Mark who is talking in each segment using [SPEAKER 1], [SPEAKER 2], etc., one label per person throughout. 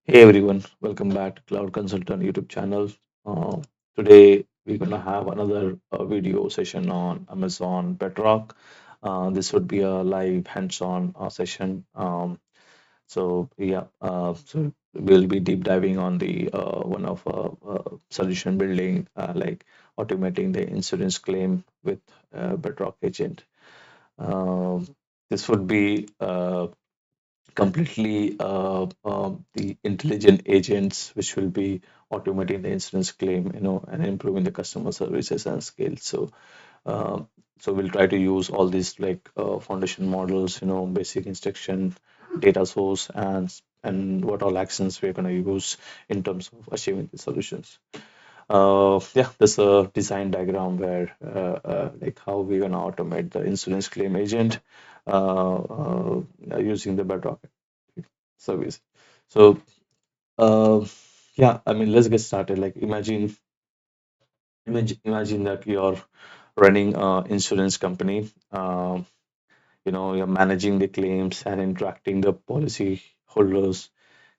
[SPEAKER 1] Hey everyone, welcome back to Cloud Consultant YouTube channel. Uh, Today we're gonna have another video session on Amazon Bedrock. This would be a live hands-on session. So we'll be deep diving on the one of solution building, like automating the insurance claim with Bedrock agent. Um, this would be completely the intelligent agents which will be automating the insurance claim, and improving the customer services and scale. Uh, so we'll try to use all these like foundation models, basic instruction, data source, and what all actions we're going to use in terms of achieving the solutions. Yeah, there's a design diagram where like how we're gonna automate the insurance claim agent using the Bedrock service. So yeah, I mean, let's get started. Like imagine that you're running a insurance company. You're managing the claims and interacting the policy holders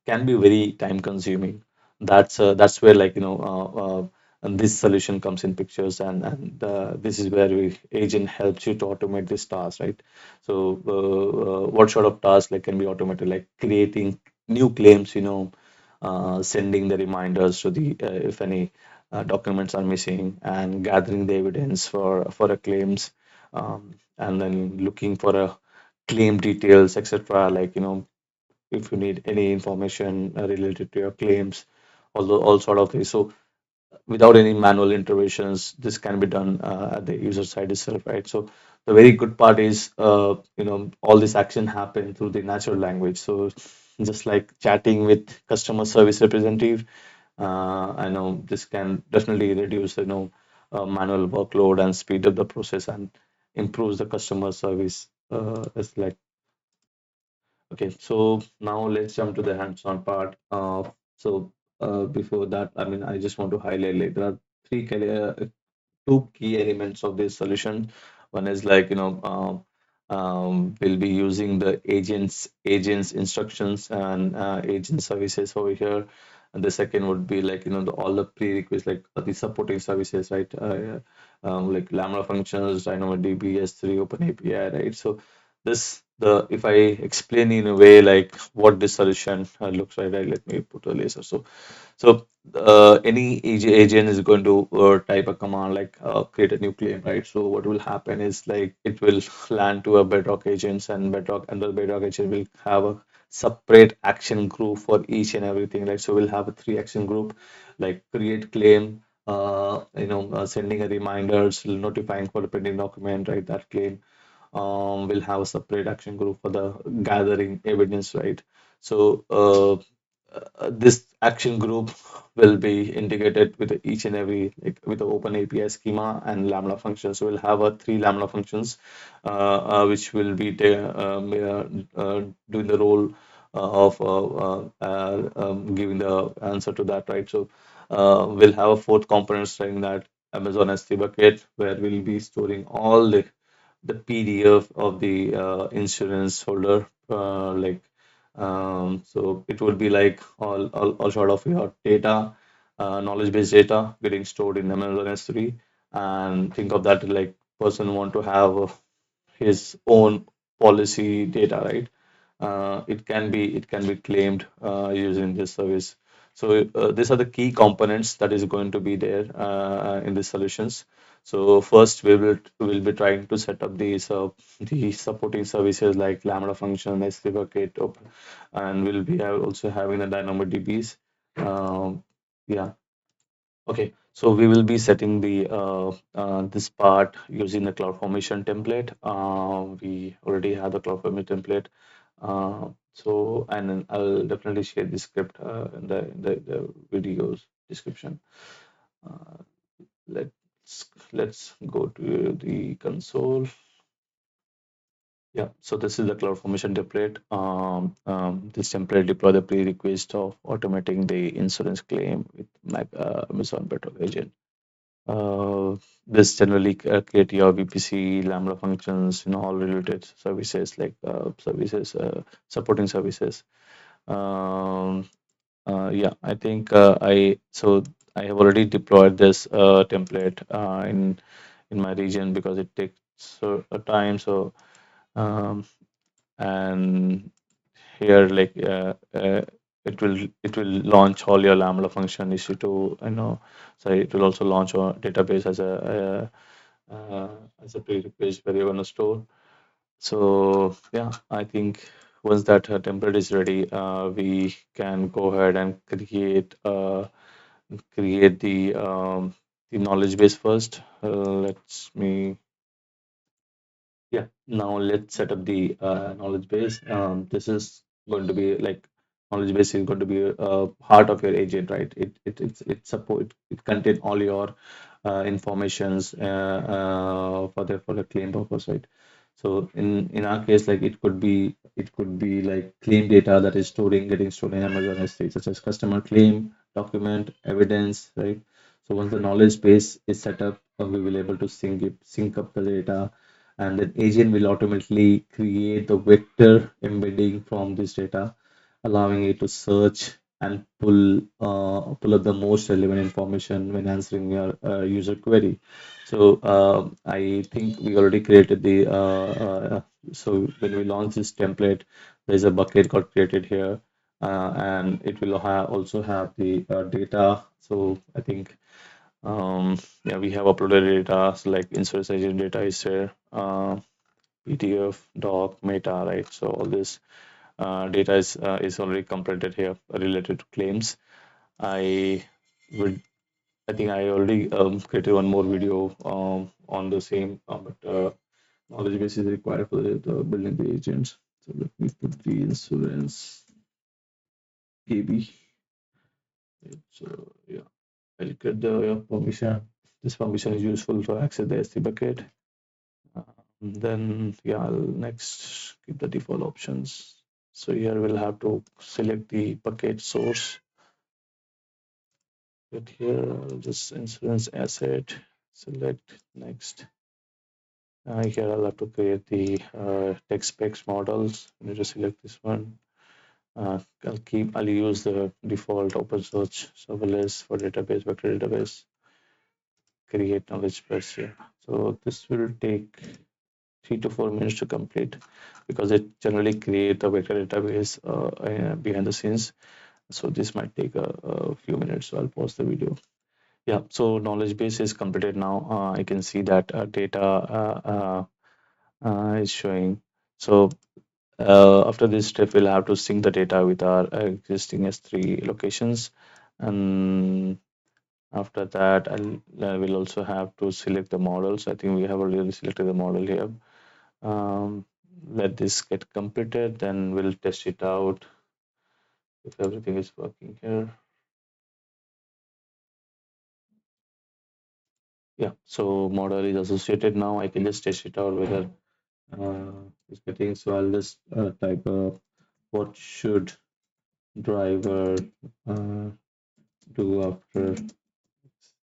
[SPEAKER 1] can be very time consuming. That's where and this solution comes in pictures, and this is where we agent helps you to automate this task, right? So what sort of tasks like can be automated, like creating new claims, sending the reminders to the if any documents are missing, and gathering the evidence for a claims, and then looking for a claim details, etc. Like, if you need any information related to your claims, all sort of things. So without any manual interventions, this can be done at the user side itself, right? So the very good part is, all this action happen through the natural language. So just like chatting with customer service representative, I know this can definitely reduce, manual workload and speed up the process and improves the customer service. It's like Okay, so now let's jump to the hands-on part. Before that, I mean, I just want to highlight, like, there are two key elements of this solution. One is, like, we'll be using the agents instructions and agent services over here. And the second would be, like, all the prerequisites, like the supporting services, right? Like Lambda functions, DynamoDB, S3, OpenAPI, right? So the if I explain in a way like what this solution looks like, right? Let me put a laser. So any agent is going to type a command like create a new claim, right? So what will happen is, like, it will land to a Bedrock agents, and the Bedrock agent will have a separate action group for each and everything, right? So we'll have a three action group, like create claim, sending a reminders, notifying for the pending document, right? That claim, we'll have a separate action group for the gathering evidence, right? So this action group will be integrated with each and every, like, with the open API schema and Lambda functions. So we'll have a three Lambda functions, which will be doing the role of giving the answer to that, right? So we'll have a fourth component saying that Amazon S3 bucket, where we'll be storing all the PDF of the insurance holder, so it would be like all sort of your data, knowledge-based data getting stored in Amazon S3, and think of that like person want to have his own policy data, right? It can be claimed using this service. So these are the key components that is going to be there in the solutions. So first we will be trying to set up the supporting services like Lambda function, S3 bucket, and we'll be also having the DynamoDBs. Yeah. Okay, so we will be setting the this part using the CloudFormation template. We already have the CloudFormation template. And then I'll definitely share the script in the videos description. Uh, let's go to the console. Yeah, so this is the CloudFormation template. This template deploy the prerequisite of automating the insurance claim with Amazon Bedrock agent. This generally create your VPC, Lambda functions, all related services, like supporting services. Um, Yeah, I think I have already deployed this template in my region because it takes a time. So um, and here it will launch all your Lambda function issue to so it will also launch a database as a prerequisite where you're going to store. So yeah, I think once that template is ready, we can go ahead and create the knowledge base first. Let's me Yeah, now let's set up the knowledge base. This is going to be like knowledge base is going to be a part of your agent, right? It contain all your informations for the claim purpose, right? So in our case, like it could be like claim data that is getting stored in Amazon S3, such as customer claim, document, evidence, right? So once the knowledge base is set up, we will able to sync up the data, and then agent will automatically create the vector embedding from this data, allowing it to search and pull up the most relevant information when answering your user query. So I think we already created so when we launch this template, there's a bucket got created here, and it will also have the data. So I think yeah, we have uploaded data, so like insurance agent data is there, PDF, doc, meta, right? So all this data is already completed here related to claims. I would, I think I already created one more video on the same, but knowledge base is required for the building the agents. So let me put the insurance AB. So yeah, I'll get the permission. This permission is useful to access the S3 bucket. Then yeah, I'll next keep the default options. So here we'll have to select the bucket source. But here I'll just insurance asset, select next. Here I'll have to create the text specs models. I need to select this one. I'll use the default open source serverless for database, vector database, create knowledge base here. So this will take 3 to 4 minutes to complete because it generally create a vector database behind the scenes. So this might take a few minutes. So I'll pause the video. Yeah, so knowledge base is completed now. I can see that data is showing. So after this step, we'll have to sync the data with our existing S3 locations. And after that, I will also have to select the models. I think we have already selected the model here. Um, Let this get completed, then we'll test it out if everything is working here. Yeah, so model is associated now. I can just test it out whether it's getting. So I'll just type what should driver uh, do after.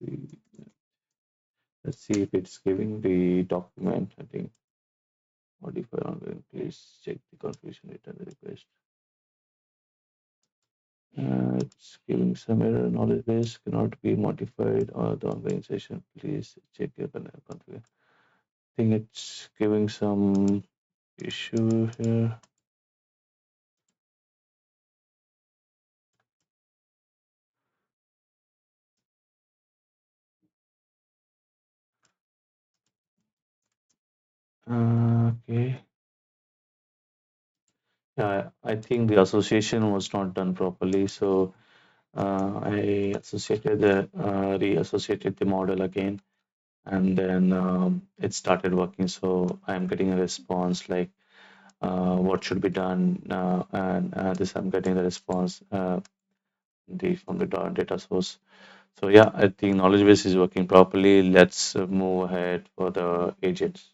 [SPEAKER 1] See, let's see if it's giving the document. I think modify ongoing. Please check the configuration data request. It's giving some error. Knowledge base cannot be modified or the ongoing session. Please check your configuration. I think it's giving some issue here. Okay. Yeah, I think the association was not done properly. So I reassociated the model again, and then it started working. So I'm getting a response like what should be done, and this I'm getting the response from the data source. So yeah, I think knowledge base is working properly. Let's move ahead for the agents.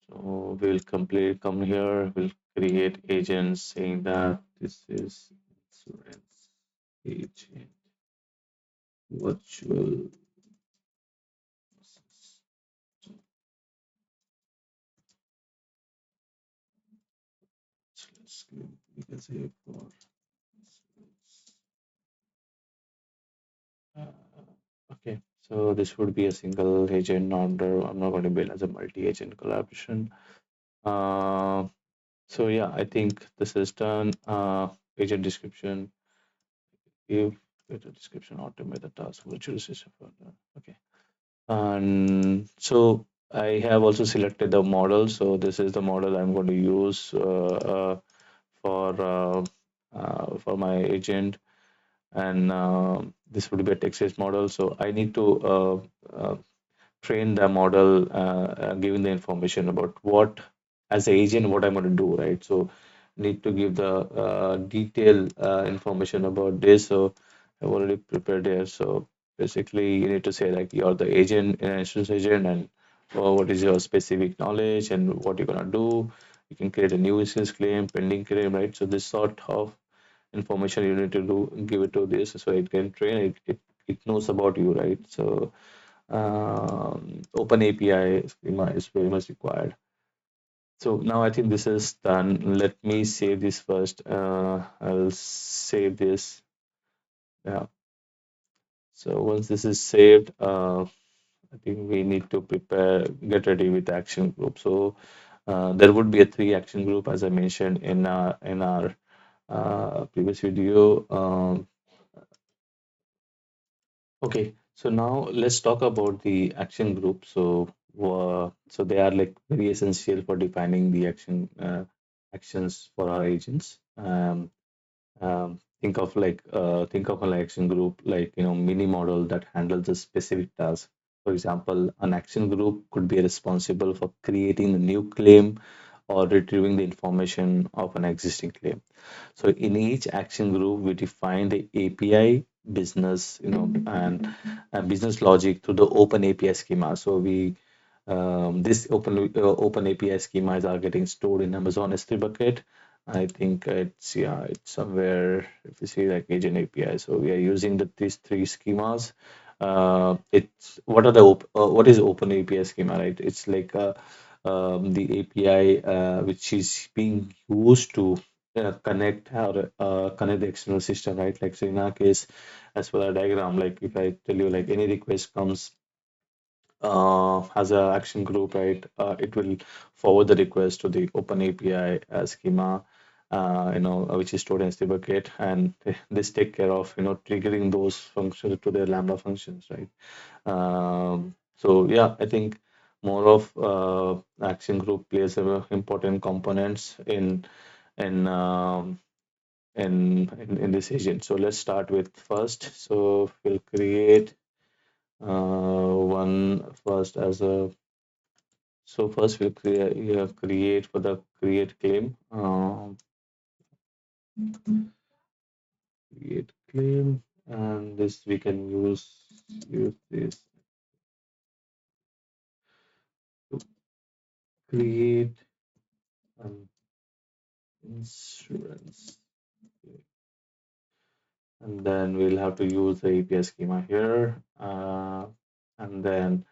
[SPEAKER 1] So we'll come here, we'll create agents saying that this is insurance agent virtual. So we can say for Okay, so this would be a single agent order. I'm not going to build as a multi-agent collaboration. Uh, so yeah, I think this is done. Agent description, give agent description, automate the task, virtual system. Okay, and so I have also selected the model. So this is the model I'm going to use for for my agent, and this would be a text-based model. So I need to train the model, giving the information about what, as an agent, what I'm going to do, right? So need to give the detailed information about this. So I've already prepared here. So basically, you need to say like you're the agent, insurance agent, and what is your specific knowledge and what you're gonna do. You can create a new insurance claim, pending claim, right? So this sort of information you need to do, give it to this, so it can train it. It knows about you, right? So Open API schema is very much required. So now I think this is done. Let me save this first. I'll save this. Yeah. So once this is saved, I think we need to prepare, get ready with the action group. So there would be a three action group as I mentioned in our previous video. Okay, so now let's talk about the action group. So they are like very essential for defining the actions for our agents. Think of an action group like mini model that handles a specific task. For example, an action group could be responsible for creating a new claim or retrieving the information of an existing claim. So in each action group, we define the API business, and business logic to the open API schema. So we this open API schemas are getting stored in Amazon S3 bucket. I think it's somewhere if you see like agent API. So we are using these three schemas. It's what is open API schema, right? It's like the API which is being used to connect the external system, right? Like so in our case, as per the diagram, like if I tell you like any request comes as a action group, right? It will forward the request to the Open API schema, which is stored in S3 bucket, and this take care of triggering those functions to their Lambda functions, right? So yeah, I think more of action group plays a important components in um, in this agent. So let's start with first. So we'll create one first as a so first we'll create for the create claim. Create claim, and this we can use this to create an insurance, and then we'll have to use the API schema here, and then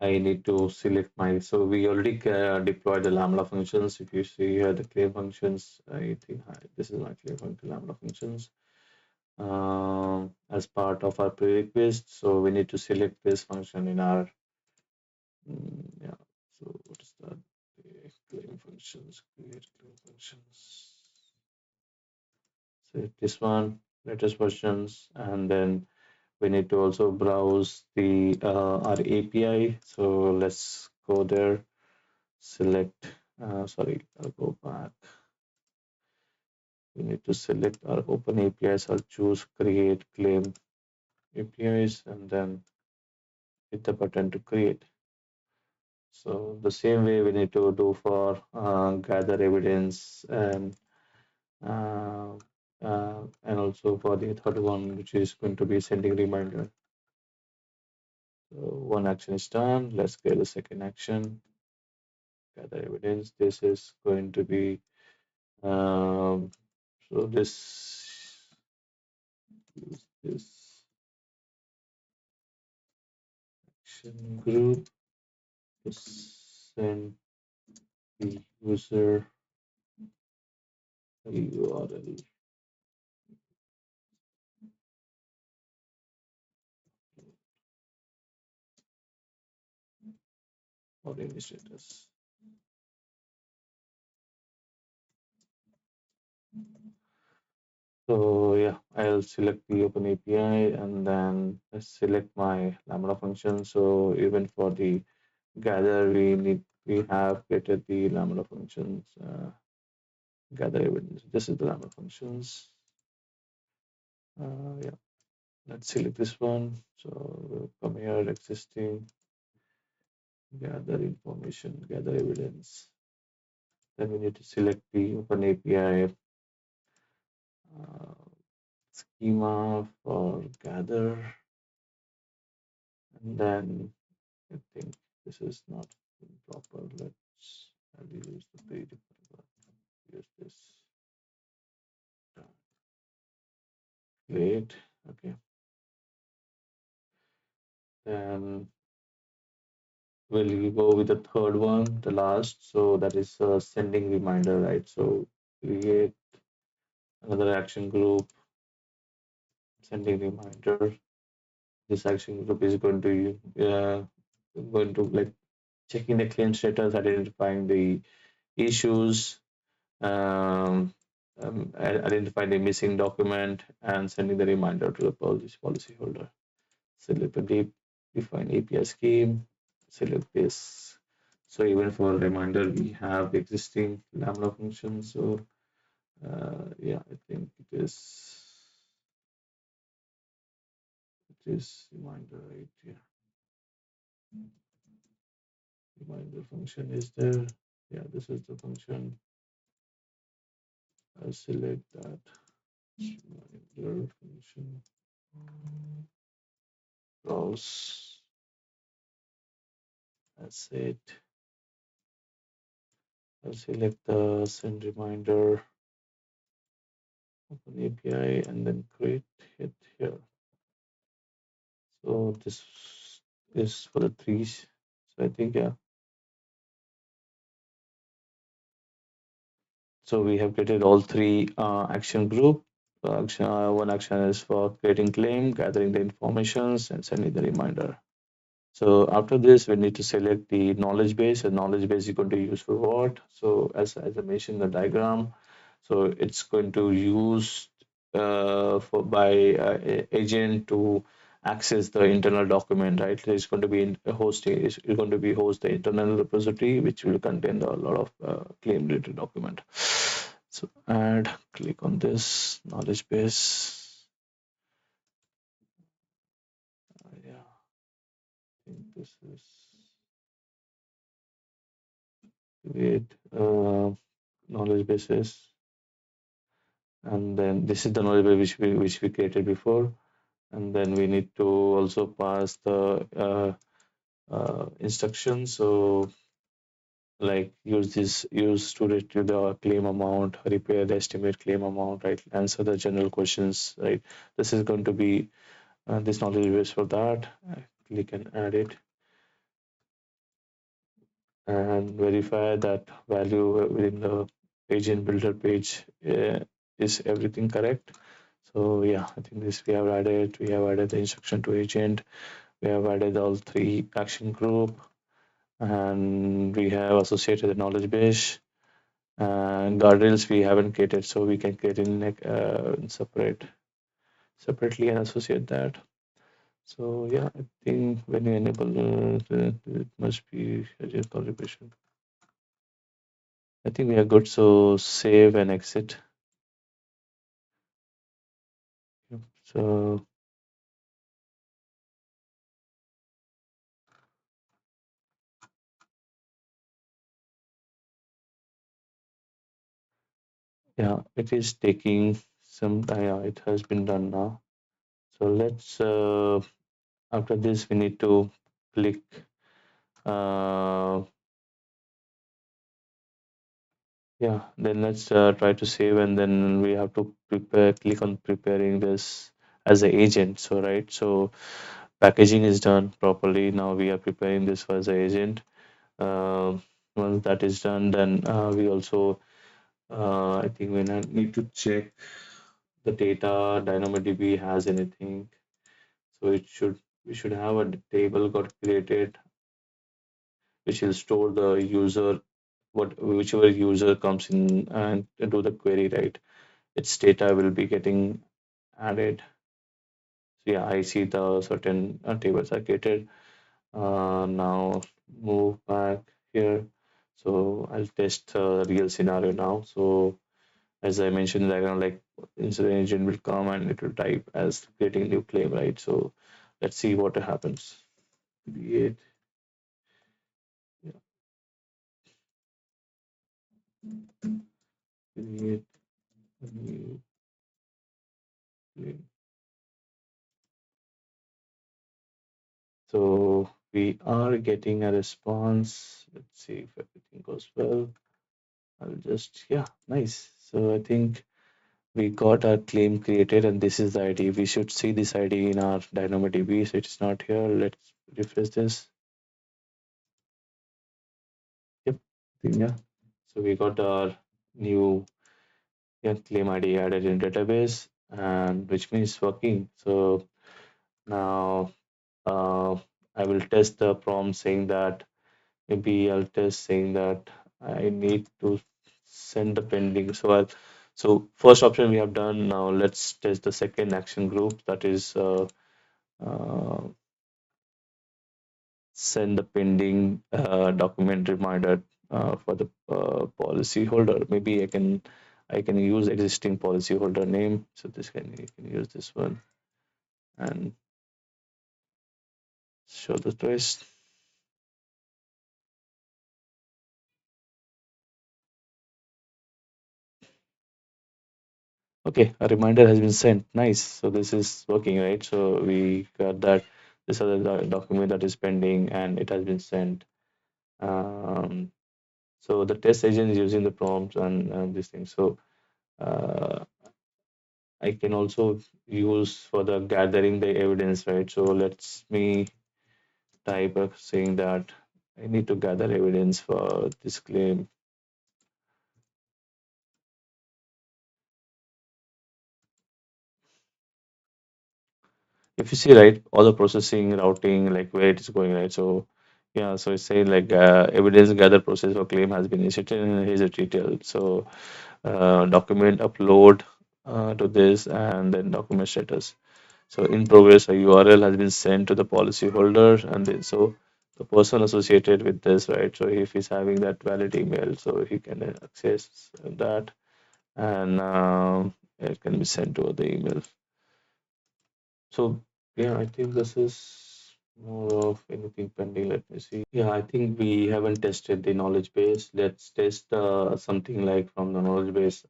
[SPEAKER 1] I need to select my. So we already deployed the Lambda functions. If you see here the claim functions, I think this is my claim function Lambda functions as part of our prerequisite. So we need to select this function in our yeah. So what is that? Claim functions, create claim functions. Select this one, latest versions, and then we need to also browse the our API. So let's go there. Select. Sorry, I'll go back. We need to select our open APIs. I'll choose create claim APIs and then hit the button to create. So the same way we need to do for gather evidence uh, and also for the third one, which is going to be sending reminder. So one action is done. Let's get the second action. Gather evidence. This is going to be so this action group to send the user a URL. for the administrators. So yeah, I'll select the Open API and then I select my Lambda function. So even for the gather, we have created the Lambda functions. Gather evidence. This is the Lambda functions. Yeah, let's select this one. So we'll come here, existing, gather information, gather evidence. Then we need to select the Open API uh, schema for gather, and then I think this is not proper. I'll use the predefined one. Use this. Wait. Okay. Then we'll go with the third one, the last. So that is sending reminder, right? So create another action group, sending reminder. This action group is going to like checking the claim status, identifying the issues, um, identifying the missing document, and sending the reminder to the policy holder. Select the define API scheme. Select this. So even for reminder, we have existing Lambda function. So yeah, I think it is reminder right here. Reminder function is there. Yeah, this is the function. I'll select that. Reminder function. Browse. That's it. I'll select the send reminder, open API, and then create it here. So this is for the trees. So I think yeah. So we have created all three action group. One action is for creating claim, gathering the informations, and sending the reminder. So after this, we need to select the knowledge base. The knowledge base is going to use for what? So as I mentioned in the diagram, so it's going to use for by agent to access the internal document, right? It's going to be in hosting. It's going to be host the internal repository, which will contain a lot of claim related document. So add, click on this knowledge base. Yeah, I think this is create knowledge bases, and then this is the knowledge base which we created before, and then we need to also pass the instructions. So like use to retrieve the claim amount, repair the estimate claim amount, right? Answer the general questions, right? This is going to be this knowledge base for that. Click and add it and verify that value within the agent builder page is everything correct. So yeah, I think this we have added the instruction to agent, we have added all three action group, and we have associated the knowledge base, and guardrails we haven't created, so we can create in like separately and associate that. So yeah, I think when you enable it must be agent calibration. I think we are good. So save and exit. Yep. So yeah, it is taking some time. Yeah, it has been done now. So let's after this we need to click uh, yeah, then let's try to save, and then we have to click on preparing this as an agent. So right, so packaging is done properly. Now we are preparing this for as an agent. Once that is done, then we also I think we need to check the data DynamoDB has anything. So we should have a table got created which will store the user, what whichever user comes in and do the query, right? Its data will be getting added. So yeah, I see the certain tables are created. Now move back here. So I'll test the real scenario now. So as I mentioned in the diagram, like incident agent will come and it will type as creating new claim, right? So let's see what happens. Create, yeah, create a new claim. So we are getting a response. Let's see if everything goes well. I'll just, yeah, nice. So I think we got our claim created and this is the ID. We should see this ID in our DynamoDB. So it's not here. Let's refresh this. Yep. Yeah. So we got our new, yeah, claim ID added in database and which means working. So now I will test the prompt saying that maybe I'll test saying that I need to send the pending. So first option we have done. Now let's test the second action group, that is uh, send the pending document reminder for the policy holder. Maybe I can use existing policy holder name. So this can you can use this one and show the twist. Okay, a reminder has been sent. Nice. So this is working, right? So we got that this other document that is pending and it has been sent. Um, so the test agent is using the prompts and these things. So uh, I can also use for the gathering the evidence, right? So let's me type of saying that I need to gather evidence for this claim. If you see, right, all the processing, routing, like where it is going, right? So yeah, so it's saying like evidence gather process for claim has been initiated and here's a detail. So document upload to this and then document status. So in progress, a URL has been sent to the policy holder, and then so the person associated with this, right? So if he's having that valid email, so he can access that, and it can be sent to the email. So yeah, I think this is more of anything pending. Let me see. Yeah, I think we haven't tested the knowledge base. Let's test something like from the knowledge base.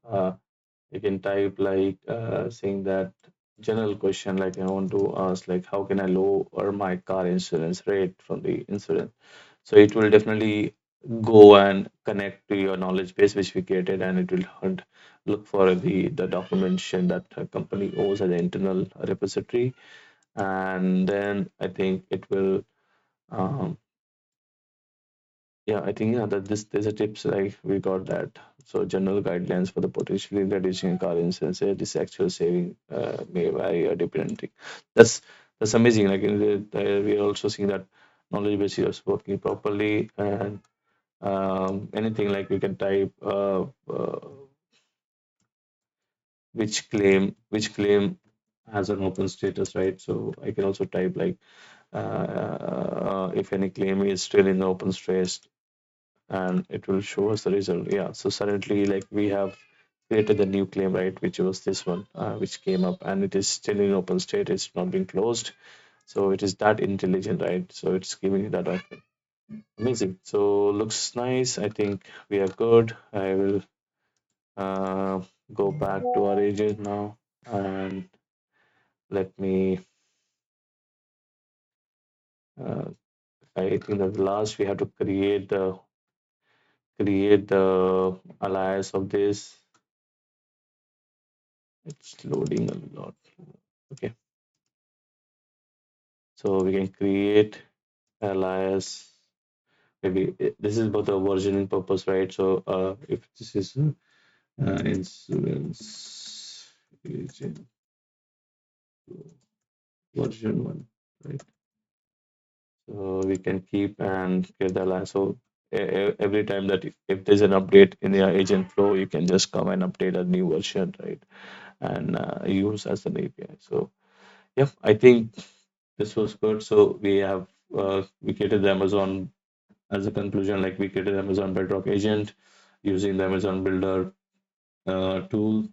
[SPEAKER 1] You can type like saying that general question like I want to ask like how can I lower my car insurance rate from the insurance. So it will definitely go and connect to your knowledge base which we created and it will hunt look for the documentation that a company owes as an internal repository, and then I think it will um, yeah, I think yeah that this there's a tips like we got that. So general guidelines for the potentially reducing car insurance. This actual saving may vary depending. That's that's amazing. Like we are also seeing that knowledge base is working properly, and anything like we can type which claim has an open status, right? So I can also type like if any claim is still in the open status and it will show us the result. Yeah, so suddenly like we have created the new claim, right, which was this one, which came up and it is still in open state, it's not been closed. So it is that intelligent, right? So it's giving you that icon. Amazing. So looks nice. I think we are good. I will uh, go back to our agent now and let me uh, I think that the last we have to create the alias of this. It's loading a lot. Okay, so we can create alias. Maybe this is about the versioning purpose, right? So if this is insurance agent version one, right? So we can keep and get the line. So every time that if there's an update in your agent flow, you can just come and update a new version, right? And use as an API. So yeah, I think this was good. So we created the Amazon as a conclusion, like we created Amazon Bedrock agent using the Amazon Builder tool,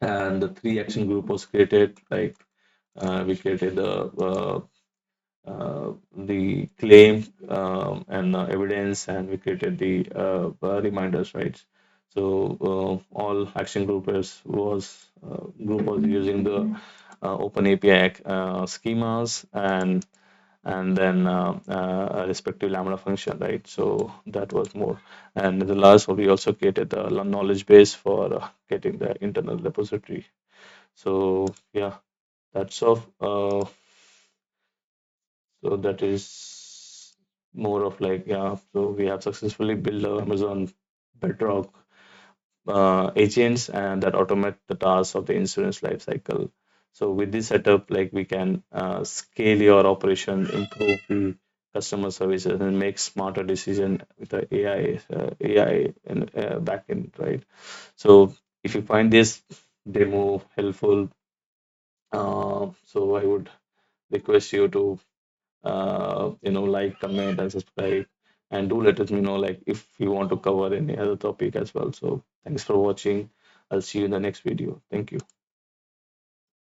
[SPEAKER 1] and the three action group was created. Like we created the claim and evidence, and we created the reminders, right? So all action group was using the OpenAPI schemas and then a respective Lambda function, right? So that was more. And the last one, we also created the knowledge base for getting the internal repository. So yeah, that's all. So that is more of like, yeah, so we have successfully built a Amazon Bedrock agents and that automate the tasks of the insurance life cycle. So with this setup, like we can scale your operation, improve the customer services, and make smarter decision with the AI and backend, right? So if you find this demo helpful, so I would request you to like, comment, and subscribe, and do let us know like if you want to cover any other topic as well. So thanks for watching. I'll see you in the next video. Thank you.